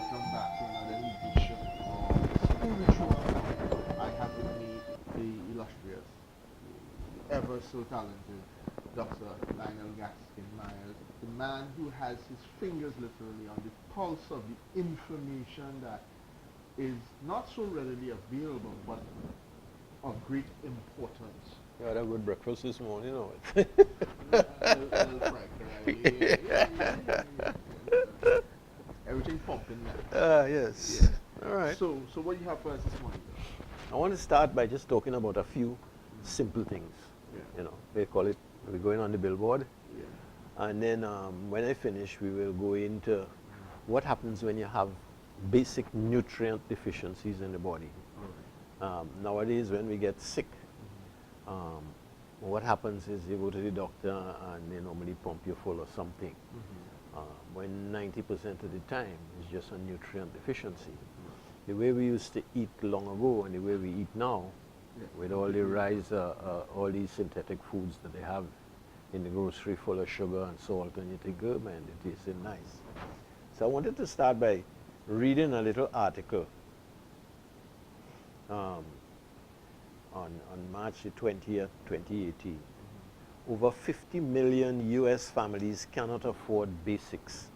jump back to another edition of Spiritual. I have with me the illustrious, the ever so talented Dr. Lionel Gaskin Miles, the man who has his fingers literally on the pulse of the information that is not so readily available but of great importance. You had a good breakfast this morning, or A little frank, right? Everything pumping now. Yeah. yes. All right. So what do you have for us this morning? I want to start by just talking about a few simple things. Yeah. You know, they call it, we're going on the billboard. Yeah. And then when I finish, we will go into what happens when you have basic nutrient deficiencies in the body. All right. Nowadays, when we get sick, what happens is you go to the doctor and they normally pump you full of something. When 90% of the time it's just a nutrient deficiency. The way we used to eat long ago and the way we eat now, with all the rise, all these synthetic foods that they have in the grocery full of sugar and salt, and you think, oh man, it tastes nice. So I wanted to start by reading a little article on March the 20th, 2018. Over 50 million US families cannot afford basics.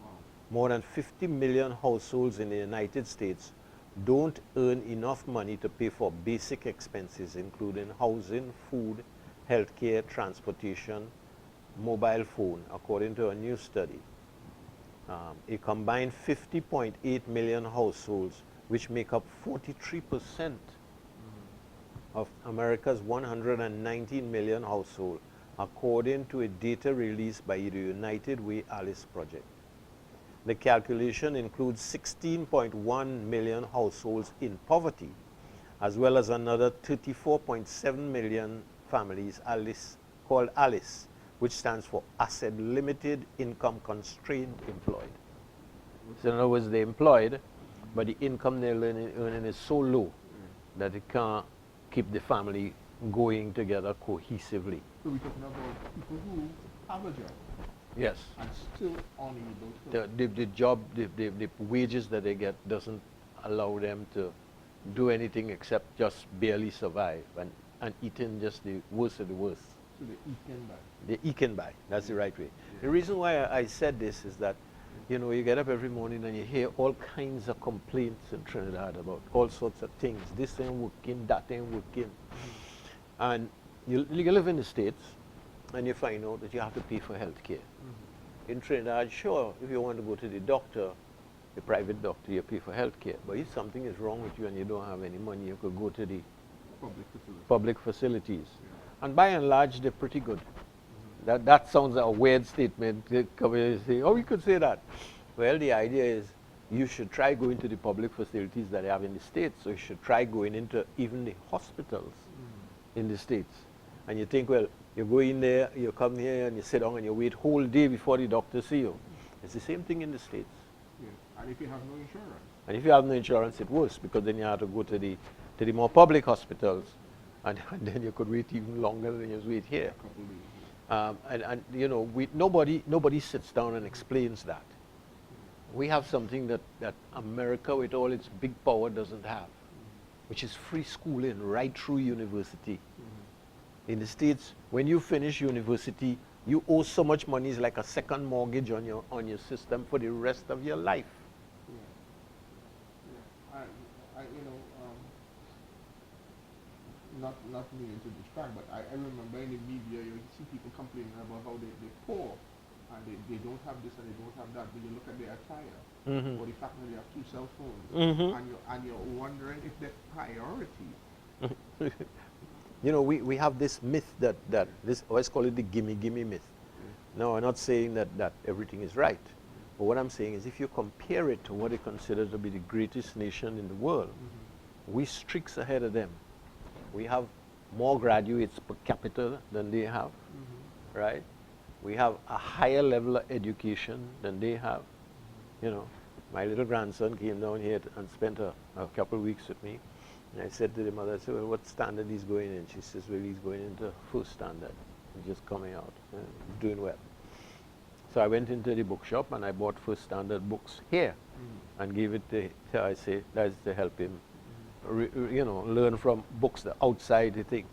Wow. More than 50 million households in the United States don't earn enough money to pay for basic expenses, including housing, food, healthcare, transportation, mobile phone, according to a new study. A combined 50.8 million households, which make up 43% of America's 119 million households, according to a data released by the United Way Alice Project. The calculation includes 16.1 million households in poverty, as well as another 34.7 million families called ALICE, which stands for Asset Limited Income Constrained Employed. So in other words, they're employed, but the income they're earning is so low that it can't keep the family going together cohesively. So we're talking about people who have a job Yes. and still unable to. The job, the wages that they get doesn't allow them to do anything except just barely survive and eating just the worst of the worst. So they eking by. They eking by. That's the right way. Yeah. The reason why I said this is that, you know, you get up every morning and you hear all kinds of complaints in Trinidad about all sorts of things. This ain't working, that ain't working. And you live in the States and you find out that you have to pay for health care. In Trinidad, sure, if you want to go to the doctor, the private doctor, you pay for health care. But if something is wrong with you and you don't have any money, you could go to the public facilities. Yeah. And by and large, they're pretty good. That sounds like a weird statement. They come here and say, oh, we could say that. Well, the idea is you should try going to the public facilities that they have in the States. So you should try going into even the hospitals in the States. And you think, well, you go in there, you come here and you sit down and you wait whole day before the doctor see you. It's the same thing in the States. Yeah. And if you have no insurance. And if you have no insurance, it's worse because then you have to go to the more public hospitals, and then you could wait even longer than you wait here. A couple days. And you know, nobody sits down and explains that. We have something that America, with all its big power, doesn't have, which is free schooling right through university. In the States, when you finish university, you owe so much money, it's like a second mortgage on your system for the rest of your life. Yeah. You know, not meaning to distract, but I remember in the media you see people complaining about how they're poor and they don't have this and they don't have that, but you look at their attire or the fact that they have 2 cell phones and you're wondering if they're priorities. You know, we have this myth that this, let's call it the gimme myth. No, I'm not saying that everything is right. But what I'm saying is if you compare it to what they consider to be the greatest nation in the world, we streaks ahead of them. We have more graduates per capita than they have, right? We have a higher level of education than they have. You know, my little grandson came down here and spent a couple of weeks with me. And I said to the mother, I said, well, what standard he's going in? She says, well, he's going into first standard. He's just coming out, doing well. So I went into the bookshop and I bought first standard books here and gave it to I say, that's to help him, learn from books that outside the thing.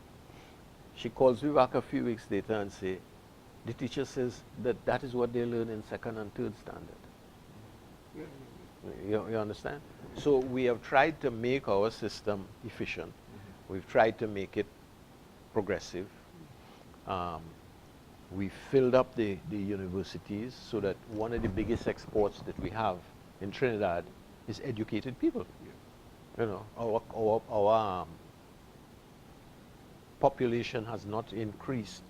She calls me back a few weeks later and say, the teacher says that is what they learn in second and third standard. You understand? So we have tried to make our system efficient. We've tried to make it progressive. We filled up the universities so that one of the biggest exports that we have in Trinidad is educated people. Our population has not increased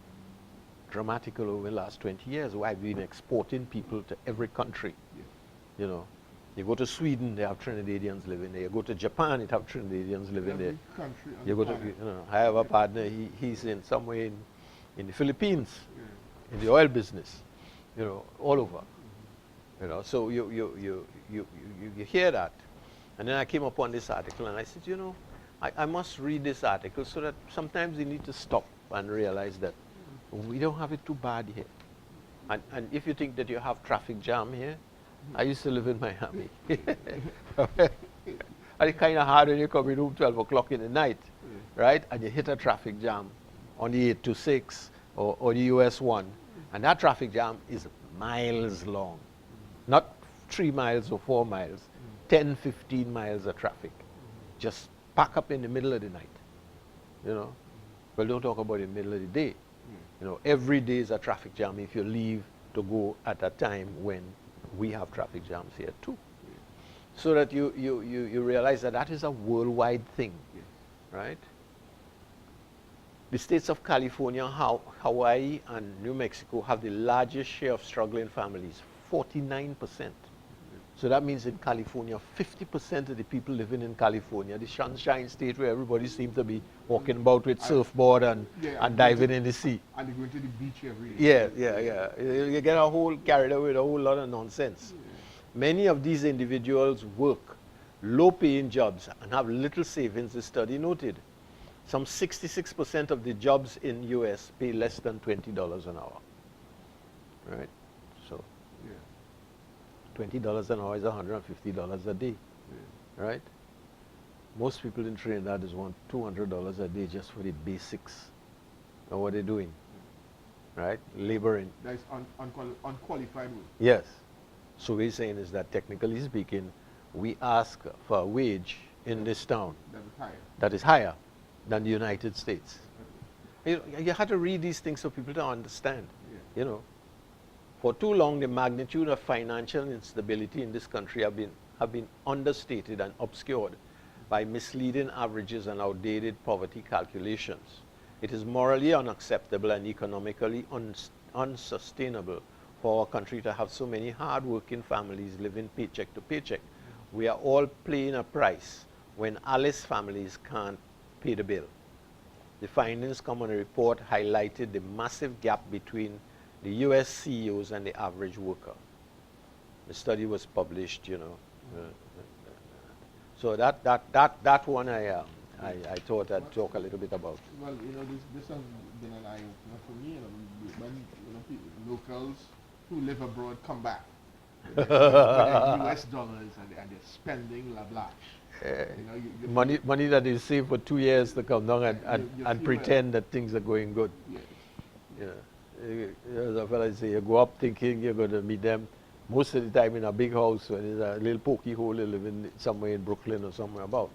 dramatically over the last 20 years. We've been exporting people to every country. You go to Sweden, they have Trinidadians living there. You go to Japan, it have Trinidadians living there. You go to, I have a partner. He's in somewhere in the Philippines, in the oil business. All over. So you hear that, and then I came upon this article, and I said, I must read this article so that sometimes you need to stop and realize that we don't have it too bad here. And if you think that you have traffic jam here, I used to live in Miami. And it's kind of hard when you come in home 12 o'clock in the night, right? And you hit a traffic jam on the 826 or the US 1. And that traffic jam is miles long. Not 3 miles or 4 miles, 10, 15 miles of traffic. Just pack up in the middle of the night. Well, don't talk about the middle of the day. Every day is a traffic jam if you leave to go at a time when we have traffic jams here too. So that you realize that is a worldwide thing, right? The states of California, Hawaii, and New Mexico have the largest share of struggling families, 49%. So that means in California, 50% of the people living in California, the sunshine state where everybody seems to be walking about with surfboard and diving in the sea. And they go to the beach every day. Yeah. You get carried away with a whole lot of nonsense. Many of these individuals work low-paying jobs and have little savings, the study noted. Some 66% of the jobs in U.S. pay less than $20 an hour, right? So $20 an hour is $150 a day, right? Most people in Trinidad just want $200 a day just for the basics of what they're doing, right? Laboring. That is unqualified work. Yes. So what we're saying is that technically speaking, we ask for a wage in this town that is higher than the United States. You have to read these things so people don't understand, For too long, the magnitude of financial instability in this country have been understated and obscured by misleading averages and outdated poverty calculations. It is morally unacceptable and economically unsustainable for our country to have so many hard-working families living paycheck to paycheck. We are all paying a price when Alice families can't pay the bill. The findings come on a report highlighted the massive gap between the U.S. CEOs and the average worker. The study was published, So that one I thought I'd talk a little bit about. Well, this has been an eye-opener for me. When locals who live abroad come back with their U.S. dollars and they're spending lavish. Money that is saved for 2 years to come down and pretend that things are going good. As a fellow say, you go up thinking you're going to meet them most of the time in a big house when there's a little pokey hole they live in somewhere in Brooklyn or somewhere about.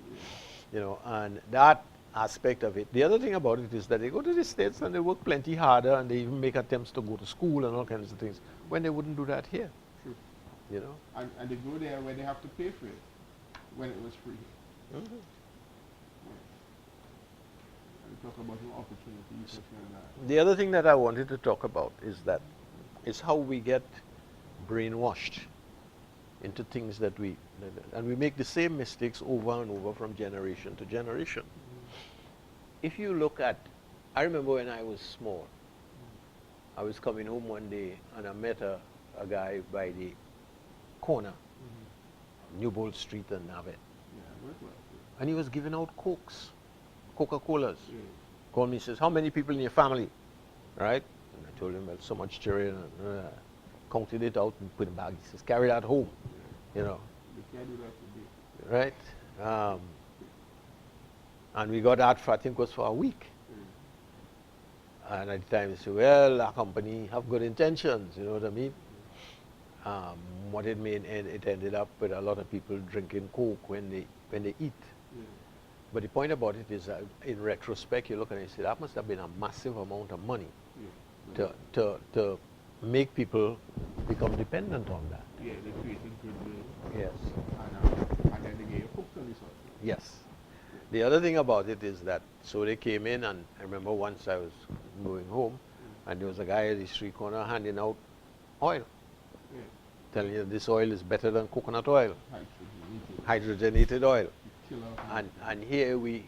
And that aspect of it. The other thing about it is that they go to the States and they work plenty harder and they even make attempts to go to school and all kinds of things when they wouldn't do that here. True. And they go there where they have to pay for it when it was free. And talk about new opportunities. The other thing that I wanted to talk about is how we get brainwashed into things that and we make the same mistakes over and over from generation to generation. If you look at, I remember when I was small, I was coming home one day and I met a guy by the corner, Newbold Street and Navet. And he was giving out Cokes, Coca-Colas. Called me and says, how many people in your family? Right? And I told him, well, so much children. counted it out and put it back. He says, carry that home, you know, You can't do that today. right? And we got that for, I think, was for a week. And at the time, we said, well, our company have good intentions, you know what I mean? What it made, it ended up with a lot of people drinking Coke when they eat. But the point about it is that in retrospect, you look and you say, that must have been a massive amount of money to make people become dependent on that. Yeah, they created goodwill. Yes. And then they gave hooks on this one. Yes. The other thing about it is that, so they came in, and I remember once I was going home, and there was a guy at the street corner handing out oil, telling you this oil is better than coconut oil, hydrogenated oil. And here we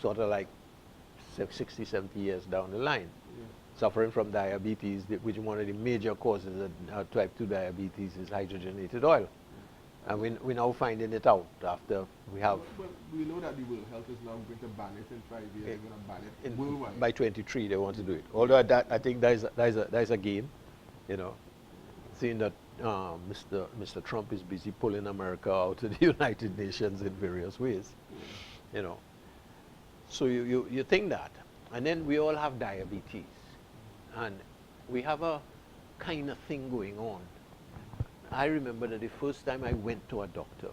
sort of like 60, 70 years down the line, suffering from diabetes, which one of the major causes of type 2 diabetes is hydrogenated oil. And we're now finding it out after we have... Well, we know that the World Health is now going to ban it in 5 years. They're going to ban it worldwide. By 23 they want to do it. Although that, I think there's a game, you know, seeing that Mr. Trump is busy pulling America out of the United Nations in various ways, you know. So you think that. And then we all have diabetes. And we have a kind of thing going on. I remember that the first time I went to a doctor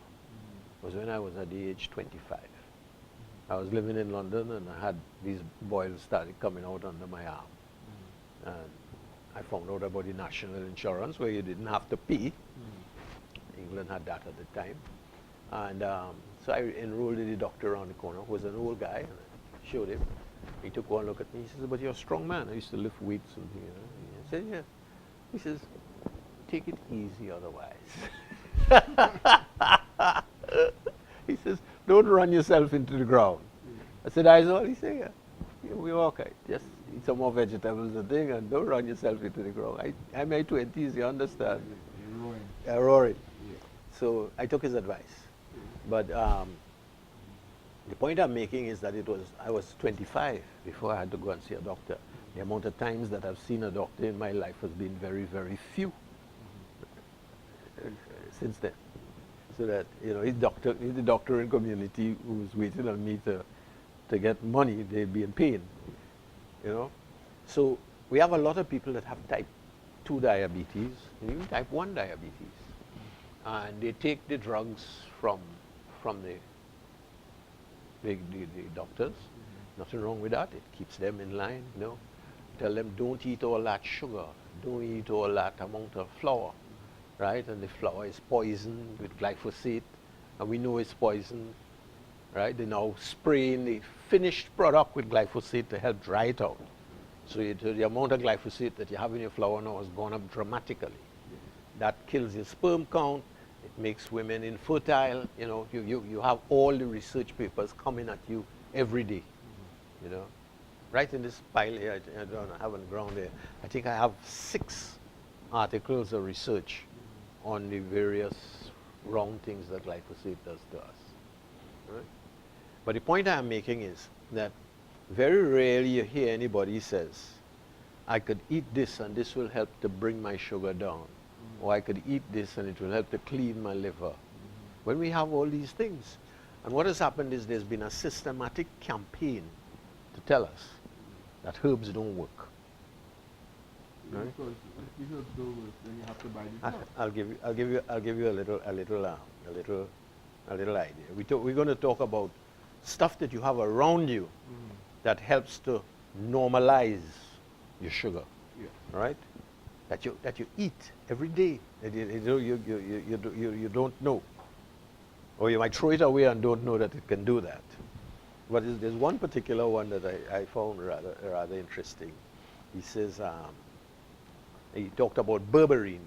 was when I was at the age 25. I was living in London and I had these boils started coming out under my arm. And I found out about the national insurance where you didn't have to pay. England had that at the time. And so I enrolled in the doctor around the corner, who was an old guy, and I showed him. He took one look at me. He says, but you're a strong man. I used to lift weights and things. I said, yeah. He says, take it easy otherwise. He says, don't run yourself into the ground. I said, that's all? He said, yeah, we're okay. Just eat some more vegetables and thing, and don't run yourself into the ground. I'm in my 20s, you understand? You're roaring. Yeah. So I took his advice. But the point I'm making is that I was 25 before I had to go and see a doctor. The amount of times that I've seen a doctor in my life has been very, very few since then. So that, you know, he's the doctor in community who's waiting on me to get money, they'd be in pain, you know. So we have a lot of people that have type 2 diabetes, and even type 1 diabetes. And they take the drugs from the doctors. Nothing wrong with that. It keeps them in line, you know. Tell them, don't eat all that sugar. Don't eat all that amount of flour, right? And the flour is poisoned with glyphosate, and we know it's poisoned, right? They're now spraying the finished product with glyphosate to help dry it out. So the amount of glyphosate that you have in your flour now has gone up dramatically. That kills your sperm count. It makes women infertile. You know, you have all the research papers coming at you every day, you know. Right in this pile here, I haven't ground there. I think I have 6 articles of research on the various wrong things that glyphosate does to us. Right? But the point I'm making is that very rarely you hear anybody says, I could eat this and this will help to bring my sugar down. Or I could eat this and it will help to clean my liver. When we have all these things. And what has happened is there's been a systematic campaign to tell us that herbs don't work. Right? Because if the herbs don't work, then you have to buy the drug. I'll give you a little idea. We're going to talk about stuff that you have around you that helps to normalize your sugar. Yeah. Right? That you eat every day. That you don't know. Or you might throw it away and don't know that it can do that. But there's one particular one that I found rather interesting. He says, he talked about berberine.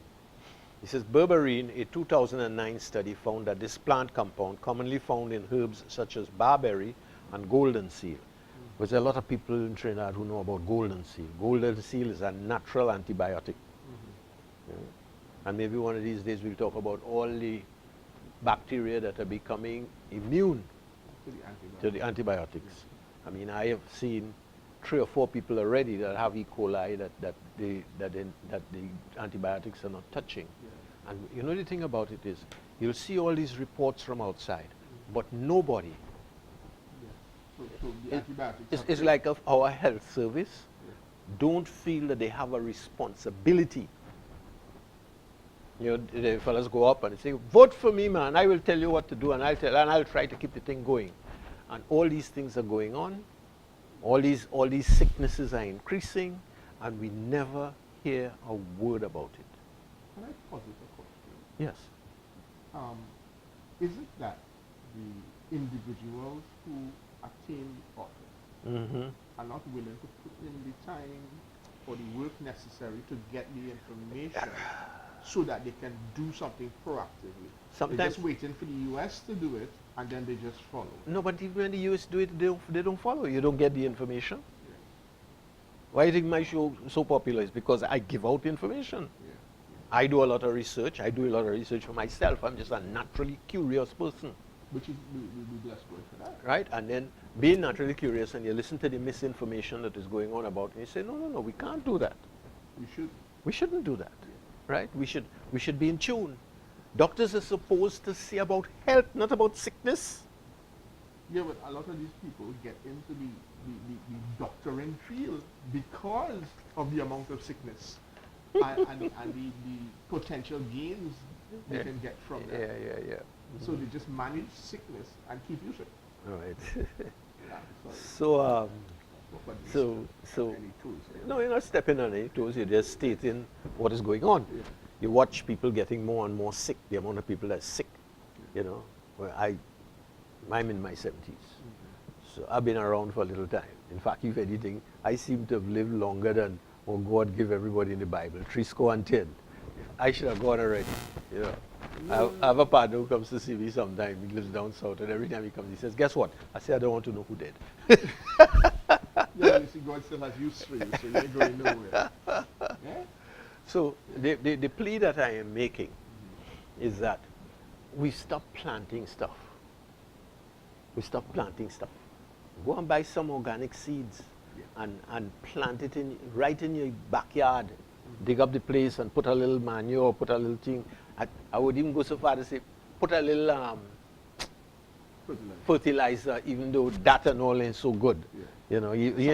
He says, berberine, a 2009 study found that this plant compound, commonly found in herbs such as barberry and golden seal. Because there are a lot of people in Trinidad who know about golden seal. Golden seal is a natural antibiotic. Yeah. And maybe one of these days we'll talk about all the bacteria that are becoming immune to the antibiotics. I mean, I have seen 3 or 4 people already that have E. coli that the antibiotics are not touching. Yeah. And you know the thing about it is, you'll see all these reports from outside, but nobody. Yeah. So the antibiotics. It's like our health service don't feel that they have a responsibility. You know, the fellas go up and they say, vote for me, man. I will tell you what to do, and I'll try to keep the thing going. And all these things are going on. All these sicknesses are increasing, and we never hear a word about it. Can I pose a question? Yes. Is it that the individuals who attain the office are not willing to put in the time or the work necessary to get the information so that they can do something proactively? They're just waiting for the US to do it, and then they just follow. No, but even when the US do it, they don't follow. You don't get the information. Yeah. Why do you think my show is so popular? It's because I give out information. Yeah. I do a lot of research. I do a lot of research for myself. I'm just a naturally curious person. Which is, we bless God for that. Right? And then being naturally curious, and you listen to the misinformation that is going on about, and you say, no, we can't do that. We should. We shouldn't do that. Right? We should be in tune. Doctors are supposed to say about health, not about sickness. Yeah, but a lot of these people get into the doctoring field because of the amount of sickness and the potential gains they can get from that. Yeah. So they just manage sickness and keep you sick. All right. Yeah, So, any tools, yeah. no, you're not stepping on any toes. You're just stating what is going on. Yeah. You watch people getting more and more sick. The amount of people that are sick. You know, well, I'm in my 70s, so I've been around for a little time. In fact, if anything, I seem to have lived longer than what God give everybody in the Bible, 70. I should have gone already. You know, I have a partner who comes to see me sometime. He lives down south, and every time he comes, he says, "Guess what?" I say, "I don't want to know who did." Yeah, you see, God still has use for you, so you ain't going nowhere. Yeah? So the plea that I am making is that we stop planting stuff. We stop planting stuff. Go and buy some organic seeds and plant it right in your backyard. Dig up the place and put a little manure, put a little thing. I would even go so far to say, put a little fertilizer, even though that and all ain't so good. Yeah. You know, you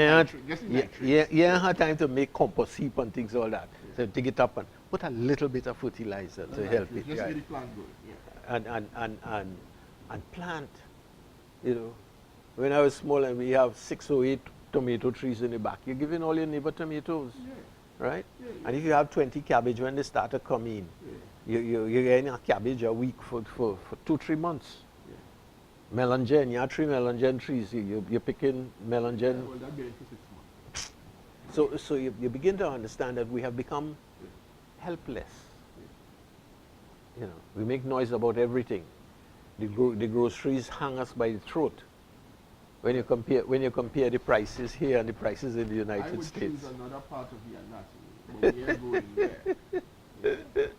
have time to make compost heap and things all that. Yeah. So dig it up and put a little bit of fertilizer to help it. Just get the plant going. Yeah. And plant. You know, when I was small and we have 6 or 8 tomato trees in the back, you're giving all your neighbor tomatoes. Yeah. Right? Yeah. And if you have 20 cabbage, when they start to come in, you're getting a cabbage a week for 2-3 months. Yeah. Melangen, you have 3 melangen trees, you're picking melangen. Yeah, well, that'll get into 6 months. So you begin to understand that we have become helpless. Yeah. You know, we make noise about everything. The groceries hang us by the throat. When you compare the prices here and the prices in the United States. I would choose another part of the anatomy, but we are going there.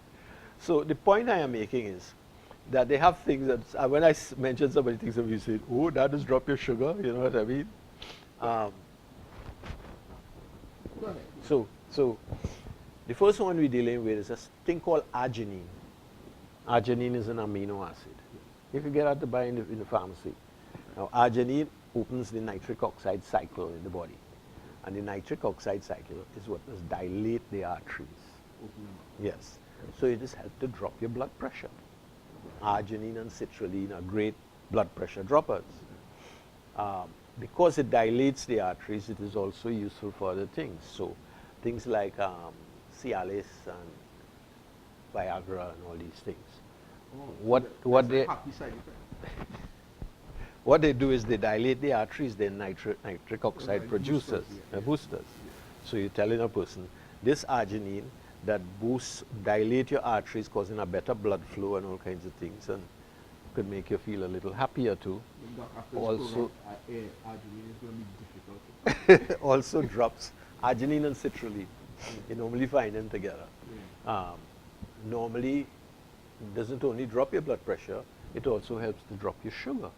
So the point I am making is that they have things that, when I mention so many things, you say, oh, that does drop your sugar, you know what I mean? Go ahead. So the first one we're dealing with is a thing called arginine. Arginine is an amino acid. You can get out to buy in the pharmacy. Now, arginine opens the nitric oxide cycle in the body. And the nitric oxide cycle is what does dilate the arteries. Yes. So it just helps to drop your blood pressure. Arginine and citrulline are great blood pressure droppers. Because it dilates the arteries, it is also useful for other things. So things like Cialis and Viagra and all these things. What they do is they dilate the arteries, then nitric oxide boosters. So you're telling a person, this arginine that dilate your arteries, causing a better blood flow and all kinds of things, and could make you feel a little happier too. Also, arginine is going to be difficult. Also drops arginine and citrulline. You normally find them together. Normally, it doesn't only drop your blood pressure, it also helps to drop your sugar,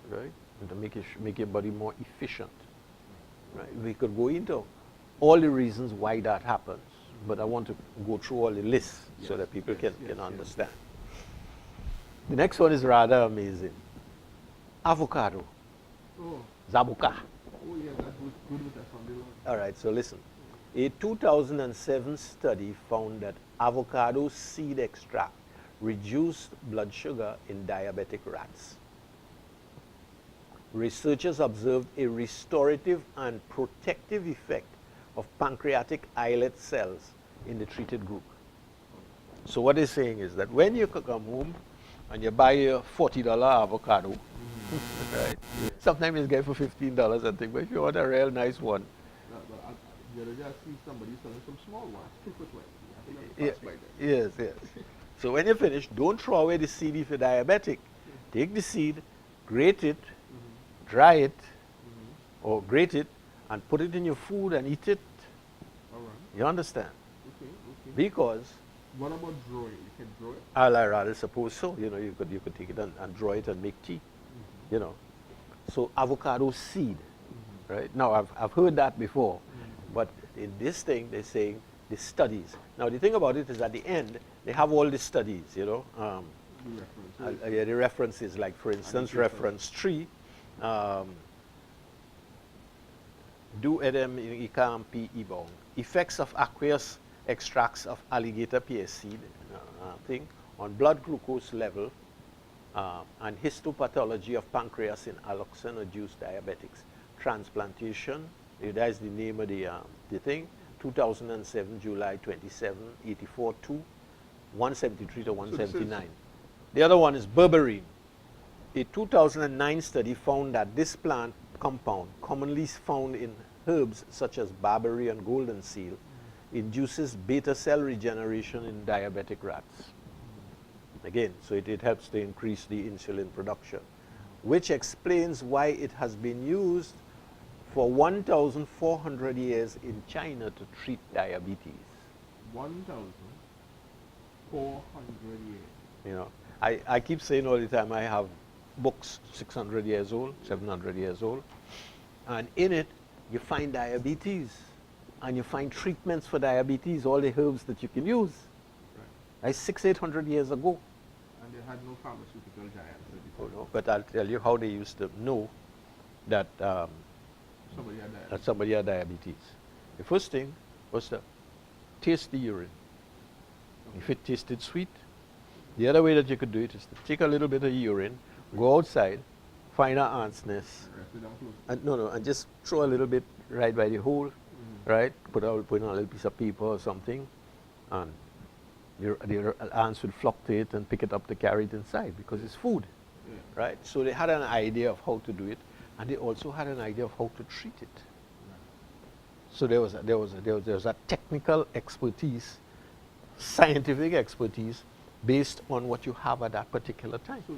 right? And to make your body more efficient. Right? We could go into all the reasons why that happens, but I want to go through all the lists so Yes, that people yes, can yes. understand. The next one is rather amazing. Avocado, Oh, zabuka. oh yeah, that was good with that Sunday lunch. All right, so listen. A 2007 study found that avocado seed extract reduced blood sugar in diabetic rats. Researchers observed a restorative and protective effect of pancreatic islet cells in the treated group. So what they're saying is that when you come home and you buy a $40 avocado, right? Sometimes you get it for $15 and think, but if you want a real nice one, But the other day I see somebody selling some small ones, 2 for 20. I think I'm yeah, passed by that. yes. So when you finish, don't throw away the seed if you're diabetic. Take the seed, grate it, dry it, or grate it, and put it in your food and eat it. All right. You understand? Okay, okay. Because What about drawing? You can draw it? I rather suppose so. You know, you could take it and draw it and make tea. You know. So avocado seed, right? Now I've heard that before, but in this thing they're saying the studies. Now the thing about it is at the end they have all the studies. You know, The reference. yeah, the references, like for instance, papers. reference 3. Do edem ikam pi ibong. Effects of aqueous extracts of alligator pear seed thing on blood glucose level and histopathology of pancreas in alloxin-induced diabetics. Transplantation, that is the name of the thing. 2007, July 27, 84 to 173 to 179. The other one is berberine. A 2009 study found that this plant compound, commonly found in herbs such as barberry and golden seal, induces beta cell regeneration in diabetic rats. Again, so it helps to increase the insulin production, which explains why it has been used for 1,400 years in China to treat diabetes. 1,400 years. You know, I keep saying all the time I have books 600 years old, 700 years old, and in it you find diabetes and you find treatments for diabetes, all the herbs that you can use. Right. Like 600-800 years ago. And they had no pharmaceutical giants at the Oh, time. no. But I'll tell you how they used to know that Somebody had diabetes. that somebody had diabetes. The first thing was to taste the urine. If it tasted sweet, the other way that you could do it is to take a little bit of urine, go outside, find an ant's nest, Rest it down close. and just throw a little bit right by the hole, right? Put in a little piece of paper or something, and the ants would flock to it and pick it up to carry it inside because it's food, Yeah. right? So they had an idea of how to do it, and they also had an idea of how to treat it. So there was a technical expertise, scientific expertise, based on what you have at that particular time. So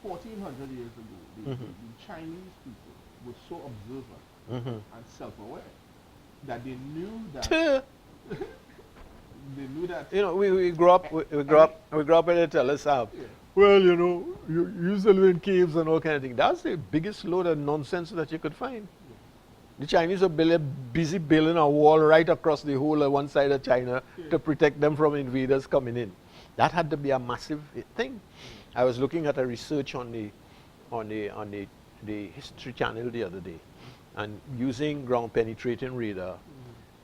1,400 years ago, the Chinese people were so observant and self-aware that they knew that they knew that You know, we grew up and they tell us, well, you know, you used to live in caves and all kind of thing. That's the biggest load of nonsense that you could find. The Chinese are busy building a wall right across the whole of one side of China to protect them from invaders coming in. That had to be a massive thing. I was looking at a research on the History Channel the other day, and using ground penetrating radar,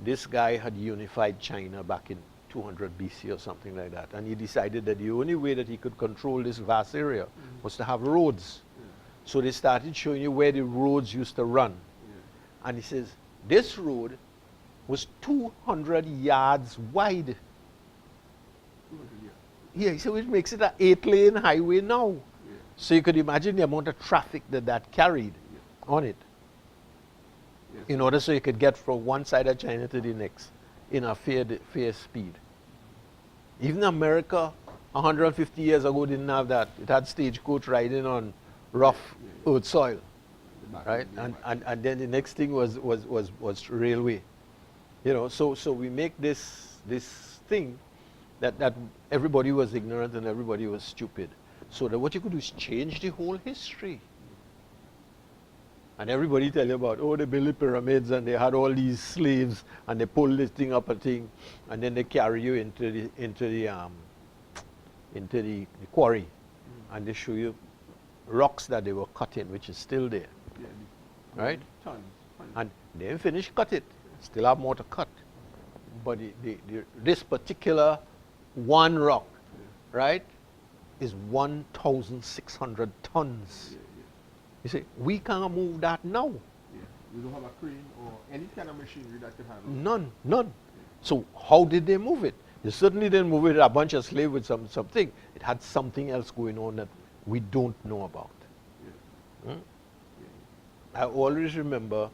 this guy had unified China back in 200 BC or something like that, and he decided that the only way that he could control this vast area was to have roads. So they started showing you where the roads used to run. And he says, this road was 200 yards wide. Yeah, he said, which makes it an 8-lane highway now. So you could imagine the amount of traffic that carried on it. In order so you could get from one side of China to the next in a fair speed. Even America, 150 years ago, didn't have that. It had stagecoach riding on rough earth soil. Right, and then the next thing was railway, you know. So we make this thing that everybody was ignorant and everybody was stupid. So that what you could do is change the whole history. And everybody tell you about, oh, they built the pyramids and they had all these slaves and they pull this thing up a thing and then they carry you into the quarry and they show you rocks that they were cutting, which is still there, Yeah, right? Tons. And they didn't finish cut it, still have more to cut. But this particular one rock, right, is 1,600 tons. Yeah. You see, we can't move that now. Yeah. You don't have a crane or any kind of machinery that can handle it. None. So how did they move it? They certainly didn't move it with a bunch of slaves with something. It had something else going on that we don't know about. Yeah. Hmm? I always remember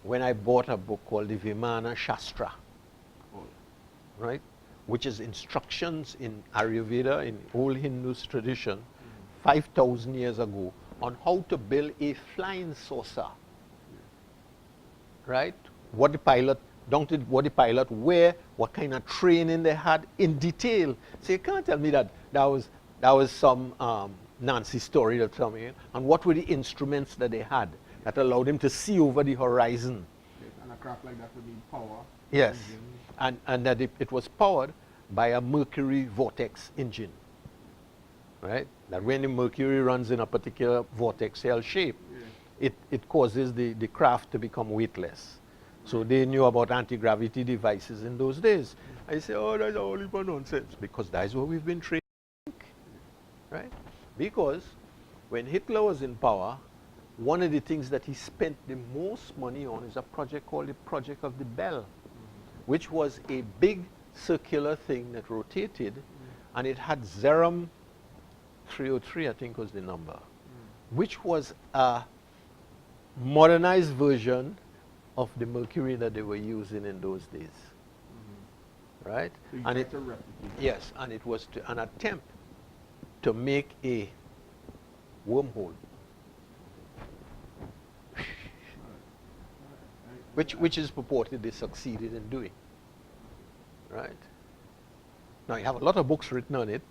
when I bought a book called the Vimana Shastra, Oh, right, which is instructions in Ayurveda, in old Hindu tradition, 5,000 years ago, on how to build a flying saucer, right? What the pilot, down to what the pilot wear, what kind of training they had in detail. So you can't tell me that was some Nancy story that tell me, and what were the instruments that they had that allowed them to see over the horizon. yes. And a craft like that would need power. Yes, Engine. and that it was powered by a mercury vortex engine, right? That when the mercury runs in a particular vortex cell shape, Yeah. it causes the craft to become weightless. So they knew about anti-gravity devices in those days. I say, oh, that's a whole heap of nonsense, because that's what we've been trained, right? Because when Hitler was in power, one of the things that he spent the most money on is a project called the Project of the Bell, which was a big circular thing that rotated, and it had Zerum 303, I think was the number, which was a modernized version of the mercury that they were using in those days, right? So you And try it, to replicate. yes, and it was an attempt to make a wormhole, which is purported they succeeded in doing, right? Now you have a lot of books written on it,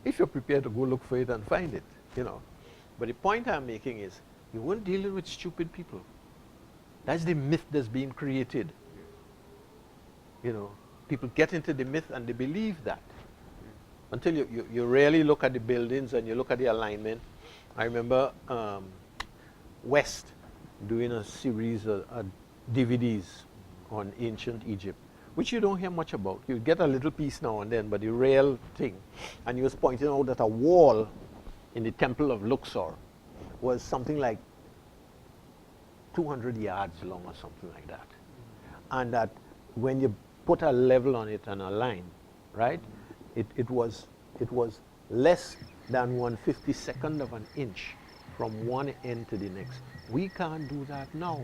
if you're prepared to go look for it and find it, you know. But the point I'm making is, you weren't dealing with stupid people. That's the myth that's being created. You know, people get into the myth and they believe that. Until you really look at the buildings and you look at the alignment. I remember West doing a series of DVDs on ancient Egypt, which you don't hear much about. You get a little piece now and then, but the real thing. And he was pointing out that a wall in the Temple of Luxor was something like 200 yards long or something like that. And that when you put a level on it and a line, right, it was less than 1/52nd of an inch from one end to the next. We can't do that now.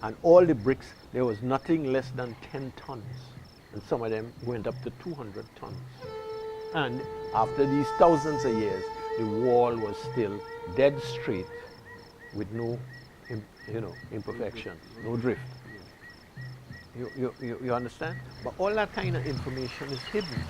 And all the bricks, there was nothing less than 10 tons. And some of them went up to 200 tons. And after these thousands of years, the wall was still dead straight with no, imperfection, no drift. You understand? But all that kind of information is hidden.